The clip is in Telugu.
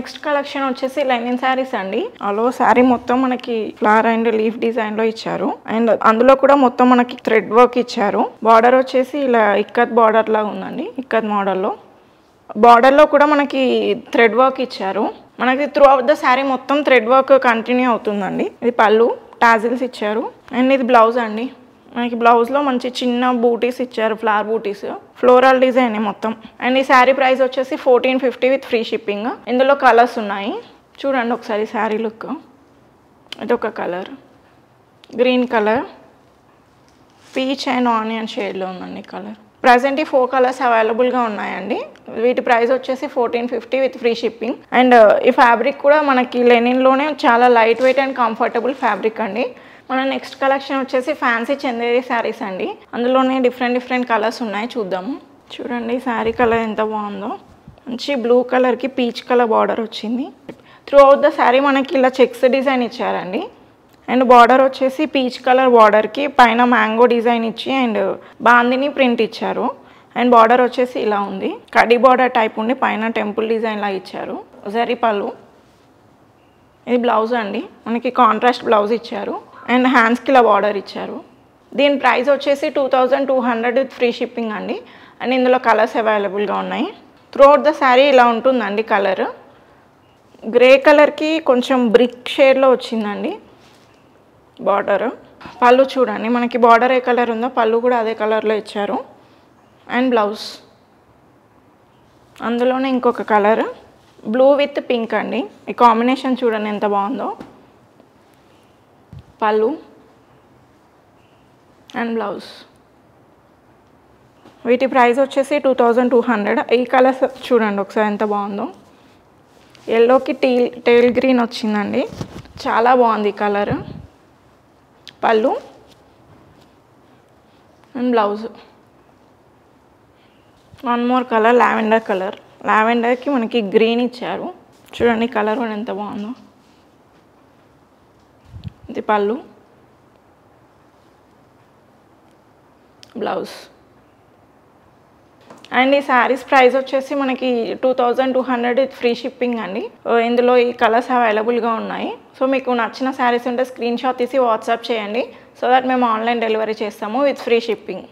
నెక్స్ట్ కలెక్షన్ వచ్చేసి లెనిన్ శారీస్ అండి. అలో శారీ మొత్తం మనకి ఫ్లవర్ అండ్ లీఫ్ డిజైన్ లో ఇచ్చారు. అండ్ అందులో కూడా మొత్తం మనకి థ్రెడ్ వర్క్ ఇచ్చారు. బార్డర్ వచ్చేసి ఇలా ఇక్కత్ బార్డర్ లాగా ఉందండి. ఇక్కత్ మోడల్లో బార్డర్లో కూడా మనకి థ్రెడ్ వర్క్ ఇచ్చారు. మనకి త్రూ అవుట్ ద శారీ మొత్తం థ్రెడ్ వర్క్ కంటిన్యూ అవుతుందండి. ఇది పళ్ళు, టాజిల్స్ ఇచ్చారు. అండ్ ఇది బ్లౌజ్ అండి. మనకి బ్లౌజ్లో మంచి చిన్న బూటీస్ ఇచ్చారు, ఫ్లవర్ బూటీస్, ఫ్లోరల్ డిజైన్ మొత్తం. అండ్ ఈ శారీ ప్రైస్ వచ్చేసి 1450 విత్ ఫ్రీ షిప్పింగ్. ఇందులో కలర్స్ ఉన్నాయి, చూడండి ఒకసారి శారీ లుక్. ఇదొక colour, green colour, peach and onion షేడ్లో ఉందండి కలర్. ప్రజెంట్ ఈ 4 కలర్స్ అవైలబుల్గా ఉన్నాయండి. వీటి ప్రైస్ వచ్చేసి 1450 విత్ ఫ్రీ షిప్పింగ్. అండ్ ఈ ఫ్యాబ్రిక్ కూడా మనకి లెనిన్లోనే చాలా light weight and comfortable fabric అండి. మన నెక్స్ట్ కలెక్షన్ వచ్చేసి ఫ్యాన్సీ చందేరి శారీస్ అండి. అందులోనే డిఫరెంట్ కలర్స్ ఉన్నాయి, చూద్దాము. చూడండి శారీ కలర్ ఎంత బాగుందో. మంచి బ్లూ కలర్కి పీచ్ కలర్ బార్డర్ వచ్చింది. త్రూ అవుట్ ద శారీ మనకి ఇలా చెక్స్ డిజైన్ ఇచ్చారండి. అండ్ బార్డర్ వచ్చేసి పీచ్ కలర్ బార్డర్కి పైన మ్యాంగో డిజైన్ ఇచ్చి అండ్ బాందిని ప్రింట్ ఇచ్చారు. అండ్ బార్డర్ వచ్చేసి ఇలా ఉంది, కడి బార్డర్ టైప్ ఉండి పైన టెంపుల్ డిజైన్ లా ఇచ్చారు. జరీ పళ్ళు. ఇది బ్లౌజ్ అండి, మనకి కాంట్రాస్ట్ బ్లౌజ్ ఇచ్చారు. అండ్ హ్యాండ్స్కి ఇలా బార్డర్ ఇచ్చారు. దీని ప్రైస్ వచ్చేసి 2200 విత్ ఫ్రీ షిప్పింగ్ అండి. అండ్ ఇందులో కలర్స్ అవైలబుల్గా ఉన్నాయి. త్రూ అవుట్ ద శారీ ఇలా ఉంటుందండి. కలర్ గ్రే కలర్కి కొంచెం బ్రిక్ షేడ్లో వచ్చిందండి బార్డర్. పళ్ళు చూడండి, మనకి బార్డర్ ఏ కలర్ ఉందో పళ్ళు కూడా అదే కలర్లో ఇచ్చారు. అండ్ బ్లౌజ్ అందులోనే ఇంకొక కలర్, బ్లూ విత్ పింక్ అండి. ఈ కాంబినేషన్ చూడండి ఎంత బాగుందో. పళ్ళు అండ్ బ్లౌజ్. వీటి ప్రైస్ వచ్చేసి 2200. ఈ కలర్స్ చూడండి ఒకసారి ఎంత బాగుందో. ఎల్లోకి టేల్ గ్రీన్ వచ్చిందండి, చాలా బాగుంది ఈ కలర్. పళ్ళు and blouse. One more colour, lavender colour. లావెండర్కి మనకి గ్రీన్ ఇచ్చారు, చూడండి కలర్ కూడా ఎంత బాగుందో. ఇది పళ్ళు, బ్లౌజ్. అండ్ ఈ శారీస్ ప్రైస్ వచ్చేసి మనకి 2200 విత్ ఫ్రీ షిప్పింగ్ అండి. ఇందులో ఈ కలర్స్ అవైలబుల్గా ఉన్నాయి. సో మీకు నచ్చిన శారీస్ ఉంటే స్క్రీన్ షాట్ తీసి వాట్సాప్ చేయండి, సో దట్ మేము ఆన్లైన్ డెలివరీ చేస్తాము విత్ ఫ్రీ షిప్పింగ్.